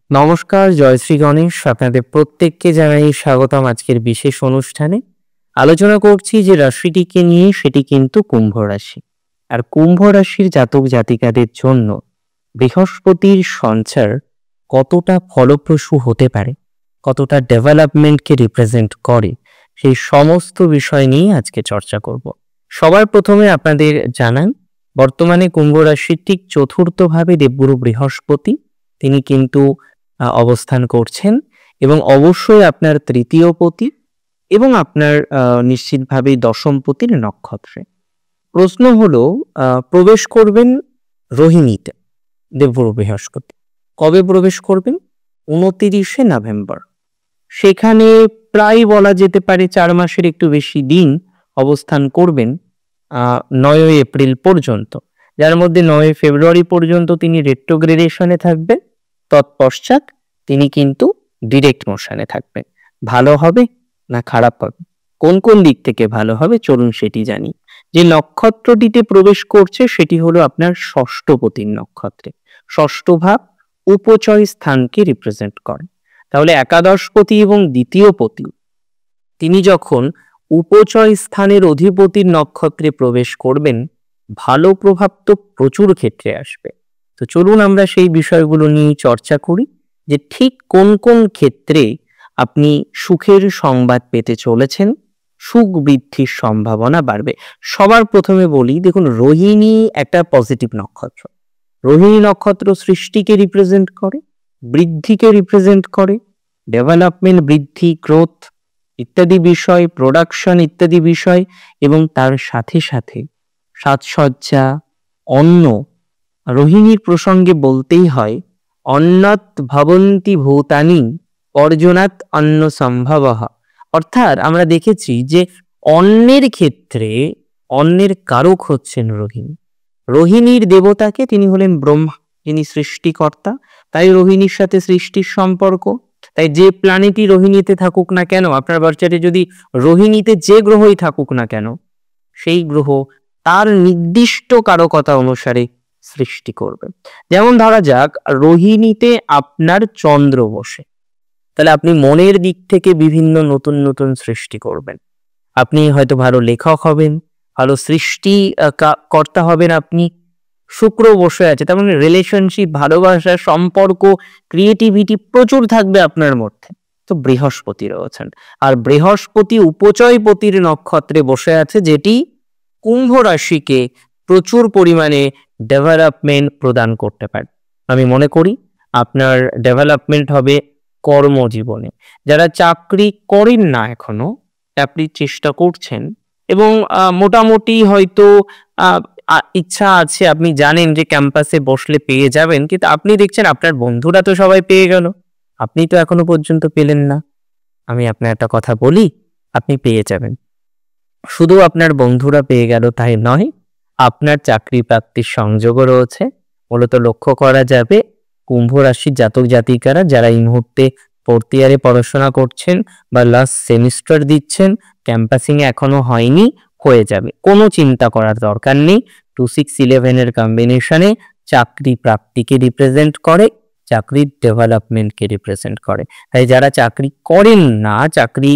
নমস্কার, জয়শ্রী গণেশ। আপনাদের প্রত্যেককে জানাই স্বাগতম আজকের বিশেষ অনুষ্ঠানে। আলোচনা করছি যে রাশিটিকে নিয়ে, সেটি কিন্তু কুম্ভ রাশি। আর কুম্ভ রাশির জাতক জাতিকাদের জন্য বৃহস্পতির সঞ্চার কতটা ফলপ্রসূ হতে পারে, কতটা ডেভেলপমেন্টকে রিপ্রেজেন্ট করে, সেই সমস্ত বিষয় নিয়ে আজকে চর্চা করব। সবার প্রথমে আপনাদের জানান, বর্তমানে কুম্ভ রাশির ঠিক চতুর্থভাবে দেবগুরু বৃহস্পতি তিনি কিন্তু অবস্থান করছেন এবং অবশ্যই আপনার তৃতীয় পতি এবং আপনার নিশ্চিতভাবেই দশমপতির নক্ষত্রে। প্রশ্ন হলো, প্রবেশ করবেন রোহিণীতে দেবগুরু বৃহস্পতি। কবে প্রবেশ করবেন? 29শে নভেম্বর। সেখানে প্রায় বলা যেতে পারে 4 মাসের একটু বেশি দিন অবস্থান করবেন, 9 এপ্রিল পর্যন্ত, যার মধ্যে 9 ফেব্রুয়ারি পর্যন্ত তিনি রেট্রোগ্রেডেশনে থাকবেন। তৎপশ্চাৎ তিনি কিন্তু ডিরেক্ট মোশনে থাকবেন। ভালো হবে না খারাপ হবে, কোন কোন দিক থেকে ভালো হবে চলুন সেটি জানি। যে নক্ষত্রটিতে প্রবেশ করছে সেটি হলো আপনার ষষ্ঠপতির নক্ষত্রে। ষষ্ঠ ভাব উপচয় স্থানকে রিপ্রেজেন্ট করে। তাহলে একাদশপতি এবং দ্বিতীয় পতি তিনি যখন উপচয় স্থানের অধিপতির নক্ষত্রে প্রবেশ করবেন, ভালো প্রভাব তো প্রচুর ক্ষেত্রে আসবে। তো চলুন আমরা সেই বিষয়গুলো নিয়ে চর্চা করি, যে ঠিক কোন কোন ক্ষেত্রে আপনি সুখের সংবাদ পেতে চলেছেন, সুখ বৃদ্ধির সম্ভাবনা বাড়বে। সবার প্রথমে বলি, দেখুন, রোহিণী একটা পজিটিভ নক্ষত্র। রোহিণী নক্ষত্র সৃষ্টিকে রিপ্রেজেন্ট করে, বৃদ্ধিকে রিপ্রেজেন্ট করে, ডেভেলপমেন্ট, বৃদ্ধি, গ্রোথ ইত্যাদি বিষয়, প্রোডাকশন ইত্যাদি বিষয়, এবং তার সাথে সাথে সাজসজ্জা, অন্ন। রোহিণীর প্রসঙ্গে বলতেই হয়, অন্নাৎ ভবন্তি ভূতানি অর্জনাৎ অন্ন সম্ভবঃ। অর্থাৎ আমরা দেখেছি যে অন্নের ক্ষেত্রে অন্নের কারক হচ্ছেন রোহিণী। রোহিণীর দেবতাকে তিনি হলেন ব্রহ্মা, যিনি সৃষ্টিকর্তা। তাই রোহিণীর সাথে সৃষ্টির সম্পর্ক। তাই যে প্ল্যানেটই রোহিণীতে থাকুক না কেন, আপনার বাচ্চাটি যদি রোহিণীতে যে গ্রহই থাকুক না কেন, সেই গ্রহ তার নির্দিষ্ট কারকতা অনুসারে সৃষ্টি করবে। যেমন ধরা যাক, রোহিণীতে আপনার চন্দ্র বসে, তাহলে আপনি মনের দিক থেকে বিভিন্ন নতুন নতুন সৃষ্টি করবেন। আপনি হয়তো ভালো লেখক হবেন, ভালো সৃষ্টি কর্তা হবেন। আপনি শুক্র বসে আছে, তার মানে রিলেশনশিপ, ভালোবাসা, সম্পর্ক, ক্রিয়েটিভিটি প্রচুর থাকবে আপনার মধ্যে। তো বৃহস্পতি রয়েছেন, আর বৃহস্পতি উপচয়পতির নক্ষত্রে বসে আছে, যেটি কুম্ভ রাশিকে প্রচুর পরিমাণে ডেভেলপমেন্ট প্রদান করতে পারে। আমি মনে করি আপনার ডেভেলপমেন্ট হবে কর্মজীবনে। যারা চাকরি করেন না এখনো, আপনি চেষ্টা করছেন এবং মোটামুটি হয়তো ইচ্ছা আছে, আপনি জানেন যে ক্যাম্পাসে বসলে পেয়ে যাবেন, কিন্তু আপনি দেখছেন আপনার বন্ধুরা তো সবাই পেয়ে গেল, আপনি তো এখনো পর্যন্ত পেলেন না। আমি আপনার একটা কথা বলি, আপনি পেয়ে যাবেন। শুধু আপনার বন্ধুরা পেয়ে গেল তাই নয়, আপনার চাকরি প্রাপ্তির সংযোগও রয়েছে। মূলত লক্ষ্য করা যাবে কুম্ভ রাশির জাতক জাতিকারা যারা এই মুহূর্তে ফোর্থ ইয়ারে পড়াশোনা করছেন বা লাস্ট সেমিস্টার দিচ্ছেন, ক্যাম্পাসিং এখনো হয়নি, হয়ে যাবে, কোনো চিন্তা করার দরকার নেই। 2-6-11 এর কম্বিনেশনে চাকরি প্রাপ্তিকে রিপ্রেজেন্ট করে, চাকরির ডেভেলপমেন্টকে রিপ্রেজেন্ট করে। তাই যারা চাকরি করেন না, চাকরি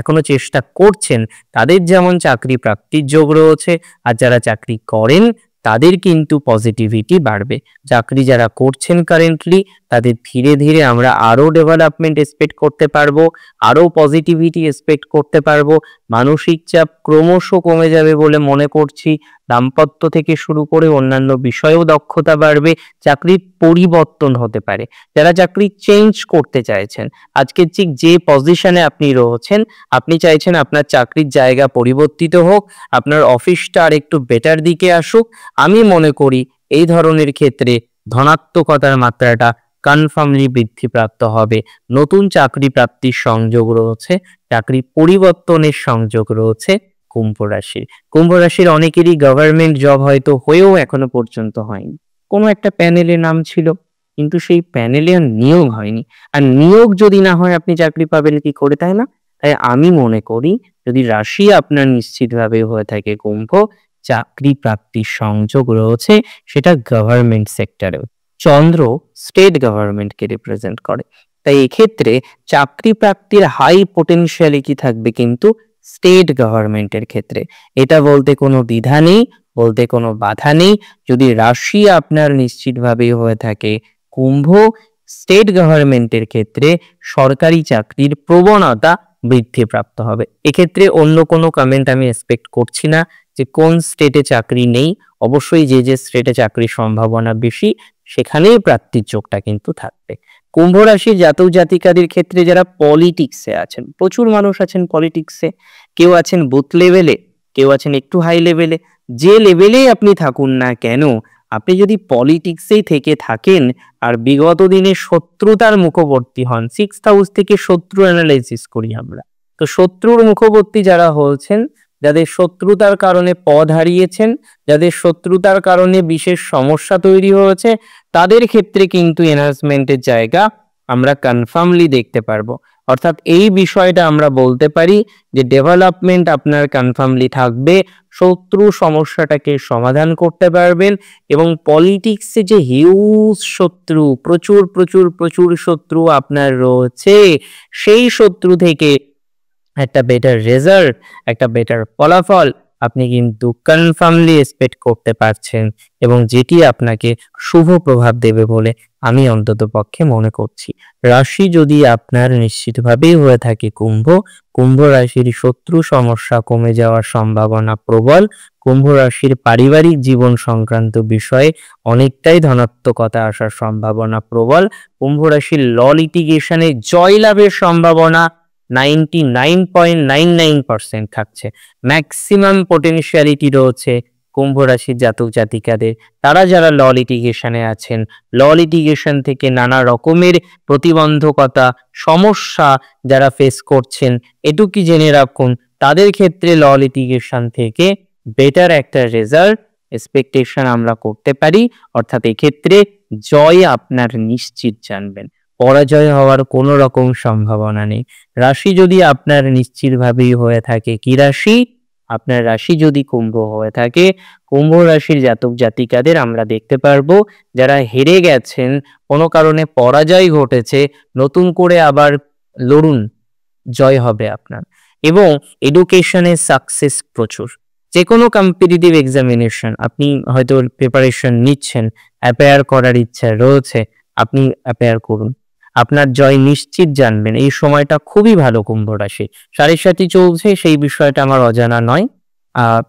এখনো চেষ্টা করছেন, তাদের যেমন চাকরি প্রাপ্তির যোগ রয়েছে, আর যারা চাকরি করেন তাদের কিন্তু পজিটিভিটি বাড়বে। চাকরি যারা করছেন কারেন্টলি, তাদের ধীরে ধীরে আমরা আরো ডেভেলপমেন্ট এক্সপেক্ট করতে পারবো, আরো পজিটিভিটি এক্সপেক্ট করতে পারবো। মানসিক চাপ ক্রমশ কমে যাবে বলে মনে করছি। দাম্পত্য থেকে শুরু করে অন্যান্য বিষয়েও দক্ষতা বাড়বে। চাকরির পরিবর্তন হতে পারে। যারা চাকরি চেঞ্জ করতে চাইছেন, আজকে ঠিক যে পজিশনে আপনি রয়েছেন, আপনি চাইছেন আপনার চাকরির জায়গা পরিবর্তিত হোক, আপনার অফিসটা আর একটু বেটার দিকে আসুক, আমি মনে করি এই ধরনের ক্ষেত্রে ধনাত্মকতার মাত্রাটা কনফার্মলি বৃদ্ধিপ্রাপ্ত হবে। নতুন চাকরি প্রাপ্তির সংযোগ রয়েছে, চাকরি পরিবর্তনের সংযোগ রয়েছে কুম্ভ রাশির। কুম্ভ রাশির অনেকেরই গভর্নমেন্ট জব হয়তো হয়েও এখনো পর্যন্ত হয়নি। কোনো একটা প্যানেলে নাম ছিল, কিন্তু সেই প্যানেলে নিয়োগ হয়নি। আর নিয়োগ যদি না হয়, আপনি চাকরি পাবেন কি করে, তাই না? তাই আমি মনে করি, যদি রাশি আপনার নিশ্চিতভাবে হয়ে থাকে কুম্ভ, চাকরি প্রাপ্তির সংযোগ রয়েছে, সেটা গভর্নমেন্ট সেক্টরেও। চন্দ্র স্টেট গভর্নমেন্টকে রিপ্রেজেন্ট করে। তাই এক্ষেত্রে চাকরি প্রাপ্তির হাই পোটেনশিয়ালিটি থাকবে কিন্তু স্টেট গভর্নমেন্টের ক্ষেত্রে। এটা বলতে কোনো দ্বিধা নেই, বলতে কোনো বাধা নেই। যদি রাশি আপনার নিশ্চিতভাবেই হয়ে থাকে কুম্ভ, স্টেট গভর্নমেন্টের ক্ষেত্রে সরকারি চাকরির প্রবণতা বৃদ্ধিপ্রাপ্ত হবে। এক্ষেত্রে অন্য কোনো কমেন্ট আমি এক্সপেক্ট করছি না যে কোন স্টেটে চাকরি নেই। অবশ্যই যে যে স্টেটে চাকরির সম্ভাবনা বেশি সেখানেই প্রাপ্তির যোগটা কিন্তু থাকবে। কুম্ভ রাশির জাতক জাতিকাদের ক্ষেত্রে যারা পলিটিক্সে আছেন, প্রচুর মানুষ আছেন পলিটিক্সে, কেউ আছেন বুথ লেভেলে, কেউ আছেন একটু হাই লেভেলে। যে লেভেলেই আপনি থাকুন না কেন, আপনি যদি পলিটিক্সেই থেকে থাকেন আর বিগত দিনে শত্রুতার মুখবর্তী হন, 6th হাউস থেকে শত্রু অ্যানালাইসিস করি আমরা, তো শত্রুর মুখবর্তী যারা হয়েছেন, যাদের শত্রুতার কারণে পদ হারিয়েছেন, যাদের শত্রুতার কারণে বিশেষ সমস্যা তৈরি হয়েছে, তাদের ক্ষেত্রে কিন্তু এনহান্সমেন্টের জায়গা আমরা কনফার্মলি দেখতে পারবো। অর্থাৎ এই বিষয়টা আমরা বলতে পারি যে ডেভেলপমেন্ট আপনার কনফার্মলি থাকবে, শত্রু সমস্যাটাকে সমাধান করতে পারবেন এবং পলিটিক্সে যে হিউজ শত্রু, প্রচুর প্রচুর প্রচুর শত্রু আপনার রয়েছে, সেই শত্রু থেকে একটা বেটার রেজাল্ট, একটা বেটার ফলাফল আপনি কিন্তু কনফার্মলি এক্সপেক্ট করতে পারছেন এবং যেটি আপনাকে শুভ প্রভাব দেবে বলে আমি অন্তত পক্ষে মনে করছি। রাশি যদি আপনার নিশ্চিতভাবেই হয়ে থাকে কুম্ভ, কুম্ভ রাশির শত্রু সমস্যা কমে যাওয়ার সম্ভাবনা প্রবল। কুম্ভ রাশির পারিবারিক জীবন সংক্রান্ত বিষয়ে অনেকটাই ধনাত্মকতা আসার সম্ভাবনা প্রবল। কুম্ভ রাশির ল লিটিগেশনে জয়লাভের সম্ভাবনা 99.99% থাকছে। ম্যাক্সিমাম পোটেনশিয়ালিটি রয়েছে কুম্ভ রাশির জাতক জাতিকাদের। তারা যারা ল লিটিগেশনে আছেন, ল লিটিগেশন থেকে নানা রকমের প্রতিবন্ধকতা, সমস্যা যারা ফেস করছেন, এটুকু জেনে রাখুন তাদের ক্ষেত্রে ল লিটিগেশন থেকে বেটার একটা রেজাল্ট এক্সপেকটেশন আমরা করতে পারি। অর্থাৎ এক্ষেত্রে জয় আপনার নিশ্চিত জানবেন, পরাজয় হওয়ার কোনো রকম সম্ভাবনা নেই। রাশি যদি আপনার নিশ্চিতভাবেই হয়ে থাকে কি রাশি? আপনার রাশি যদি কুম্ভ হয়ে থাকে, কুম্ভ রাশির জাতক জাতিকাদের আমরা দেখতে পারবো যারা হেরে গেছেন, কোনো কারণে পরাজয় ঘটেছে, নতুন করে আবার লড়ুন, জয় হবে আপনার। এবং এডুকেশনে সাকসেস প্রচুর। যে কোনো কম্পিটিটিভ এক্সামিনেশন আপনি হয়তো প্রিপারেশন নিচ্ছেন, অ্যাপিয়ার করার ইচ্ছা রয়েছে, আপনি অ্যাপিয়ার করুন, আপনার জয় নিশ্চিত জানবেন। এই সময়টা খুবই ভালো কুম্ভ রাশি। 7.5 চলছে, সেই বিষয়টা আমার অজানা নয়।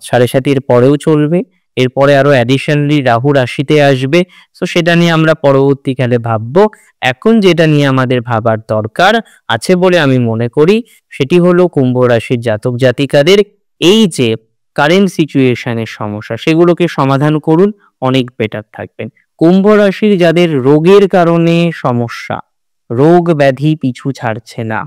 7.5 পরেও চলবে, এরপরে আরো অ্যাডিশনালি রাহু রাশিতে আসবে, তো সেটা নিয়ে আমরা পরবর্তীকালে ভাববো। এখন যেটা নিয়ে আমাদের ভাবার দরকার আছে বলে আমি মনে করি, সেটি হলো কুম্ভ রাশির জাতক জাতিকাদের এই যে কারেন্ট সিচুয়েশনের সমস্যা, সেগুলোকে সমাধান করুন, অনেক বেটার থাকবেন। কুম্ভ রাশির যাদের রোগের কারণে সমস্যা, রোগ ব্যাধি পিছু ছাড়ছে না,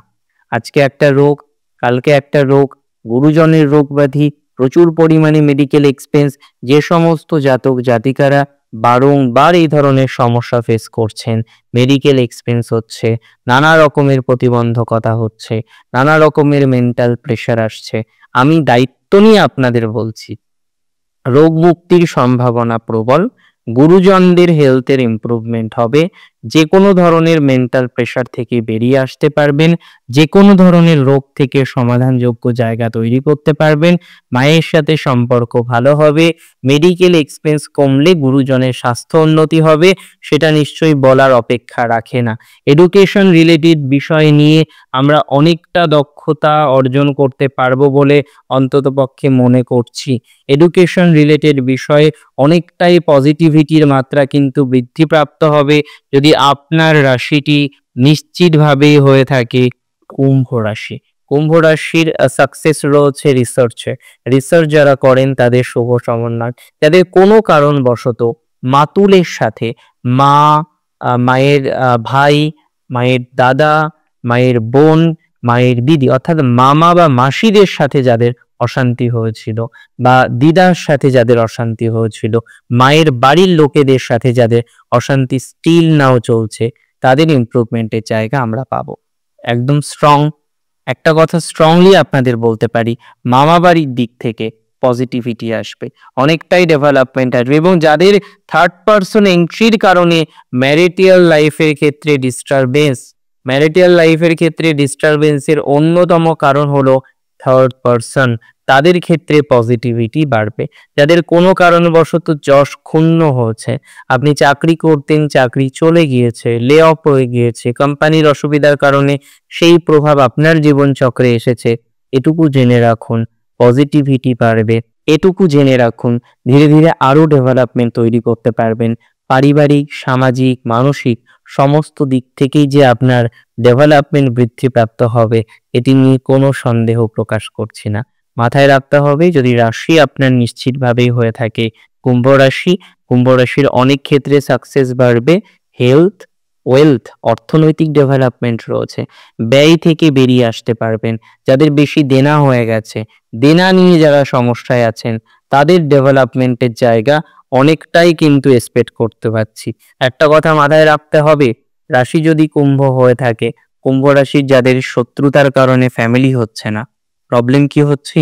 আজকে একটা রোগ, কালকে একটা রোগ, গুরুজনের রোগ ব্যাধি, প্রচুর পরিমাণে মেডিকেল এক্সপেন্স, যে সমস্ত জাতক জাতিকারা বারংবার এই ধরনের সমস্যা ফেস করছেন, মেডিকেল এক্সপেন্স হচ্ছে, নানা রকমের প্রতিবন্ধকতা হচ্ছে, নানা রকমের মেন্টাল প্রেশার আসছে, আমি দায়িত্ব নিয়ে আপনাদের বলছি, রোগ মুক্তির সম্ভাবনা প্রবল। গুরুজনদের হেলথের ইমপ্রুভমেন্ট হবে, যে কোনো ধরনের মেন্টাল প্রেশার থেকে বেরিয়ে আসতে পারবেন, যে কোনো ধরনের রোগ থেকে সমাধানযোগ্য জায়গা তৈরি করতে পারবেন, মায়ের সাথে সম্পর্ক ভালো হবে, মেডিকেল এক্সপেন্স কমলে গুরুজনের স্বাস্থ্য উন্নতি হবে, সেটা নিশ্চয়ই বলার অপেক্ষা রাখে না। এডুকেশন রিলেটেড বিষয় নিয়ে আমরা অনেকটা দক্ষতা অর্জন করতে পারবো বলে অন্ততপক্ষে মনে করছি। এডুকেশন রিলেটেড বিষয়ে অনেকটাই পজিটিভিটির মাত্রা কিন্তু বৃদ্ধিপ্রাপ্ত হবে যদি আপনার রাশিটি নিশ্চিতভাবেই হয়ে থাকে কুম্ভ রাশি। কুম্ভ রাশির সাকসেস রয়েছে রিসার্চে, রিসার্চ যারা করেন তাদের শুভ সমন্বয়, যাদের কোনো কারণবশত মাতুলের সাথে মায়ের ভাই, মায়ের দাদা, মায়ের বোন, মায়ের দিদি অর্থাৎ মামা বা মাসিদের সাথে যাদের অশান্তি হয়েছিল, বা দিদার সাথে যাদের অশান্তি হয়েছিল, মায়ের বাড়ির লোকেদের সাথে যাদের অশান্তি স্টিল নাও চলছে, তাদের ইমপ্রুভমেন্টের জায়গা আমরা পাবো একদম স্ট্রং। একটা কথা স্ট্রংলি আপনাদের বলতে পারি, মামা বাড়ির দিক থেকে পজিটিভিটি আসবে, অনেকটাই ডেভেলপমেন্ট আসবে। এবং যাদের থার্ড পারসন এন্ট্রির কারণে ম্যারিটাল লাইফের ক্ষেত্রে ডিস্টারবেন্সের অন্যতম কারণ হলো থার্ড পারসন, তাদের ক্ষেত্রে পজিটিভিটি বাড়বে। যাদের কোনো কারণবশত যশ ক্ষুণ্ণ হয়েছে, আপনি চাকরি করতেন, চাকরি চলে গিয়েছে, লে অফ হয়ে গিয়েছে, কোম্পানির অসুবিধার কারণে সেই প্রভাব আপনার জীবনচক্রে এসেছে, এটুকু জেনে রাখুন পজিটিভিটি বাড়বে। এটুকু জেনে রাখুন ধীরে ধীরে আরো ডেভেলপমেন্ট তৈরি করতে পারবেন। পারিবারিক, সামাজিক, মানসিক সমস্ত দিক থেকেই যে আপনার ডেভেলপমেন্ট বৃদ্ধিপ্রাপ্ত হবে, এটি নিয়ে কোনো সন্দেহ প্রকাশ করছি না। মাথায় রাখতে হবে, যদি রাশি আপনার নিশ্চিতভাবেই হয়ে থাকে কুম্ভ রাশি, কুম্ভ রাশির অনেক ক্ষেত্রে সাকসেস বাড়বে। হেলথ, ওয়েলথ, অর্থনৈতিক ডেভেলপমেন্ট রয়েছে, ব্যয় থেকে বেরিয়ে আসতে পারবেন। যাদের বেশি দেনা হয়ে গেছে, দেনা নিয়ে যারা সমস্যায় আছেন, তাদের ডেভেলপমেন্টের জায়গা অনেকটাই কিন্তু এক্সপেক্ট করতে পারছি। একটা কথা মাথায় রাখতে হবে, রাশি যদি কুম্ভ হয়ে থাকে, কুম্ভ রাশির যাদের শত্রুতার কারণে ফ্যামিলি হচ্ছে না, প্রবলেম কি হচ্ছে?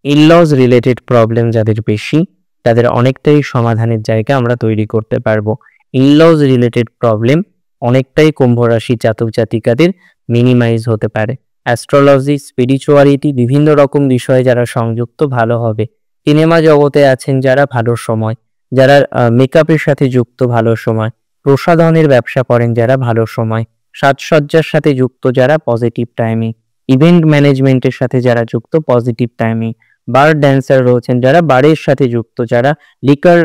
ইনলজ রিলেটেড প্রবলেম যাদের বেশি, তাদের অনেকটাই সমাধানের জায়গা আমরা তৈরি করতে পারবো। ইনলজ রিলেটেড প্রবলেম অনেকটাই কুম্ভ রাশি জাতক জাতিকাদের মিনিমাইজ হতে পারে। অ্যাস্ট্রোলজি, স্পিরিচুয়ালিটি, বিভিন্ন রকম বিষয়ে যারা সংযুক্ত ভালো হবে। সিনেমা জগতে আছেন যারা, ভালো সময়। যারা মেকআপের সাথে যুক্ত, ভালো সময়। প্রসাধনের ব্যবসা করেন যারা, ভালো সময়। সাজসজ্জার সাথে যুক্ত যারা, পজিটিভ টাইমিং। ইভেন্ট ম্যানেজমেন্টের সাথে যারা যুক্ত, পজিটিভ টাইমিং। বার ড্যান্সার রয়েছেন যারা, বারের সাথে যুক্ত যারা, লিকার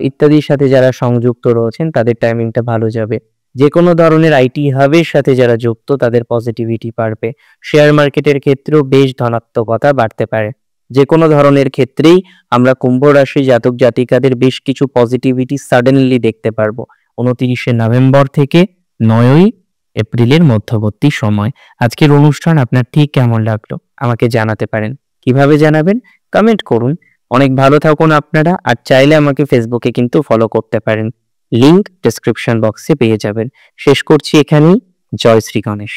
ইত্যাদির সাথে যারা সংযুক্ত রয়েছেন, তাদের টাইমিংটা ভালো যাবে। যে কোনো ধরনের আইটি হাবের সাথে যারা যুক্ত, তাদের পজিটিভিটি বাড়বে। শেয়ার মার্কেটের ক্ষেত্রেও বেশ ধনাত্মকতা বাড়তে পারে। যে কোনো ধরনের ক্ষেত্রেই আমরা কুম্ভ রাশি জাতক জাতিকাদের বেশ কিছু পজিটিভিটি সাডেনলি দেখতে পারবো 29শে নভেম্বর থেকে 9ই এপ্রিলের মধ্যবর্তী সময়। আজকের অনুষ্ঠান আপনার ঠিক কেমন লাগলো আমাকে জানাতে পারেন। কিভাবে জানাবেন? কমেন্ট করুন। অনেক ভালো থাকুন আপনারা। আর চাইলে আমাকে ফেসবুকে কিন্তু ফলো করতে পারেন, লিংক ডেসক্রিপশন বক্সে পেয়ে যাবেন। শেষ করছি এখানেই। জয় শ্রী গণেশ।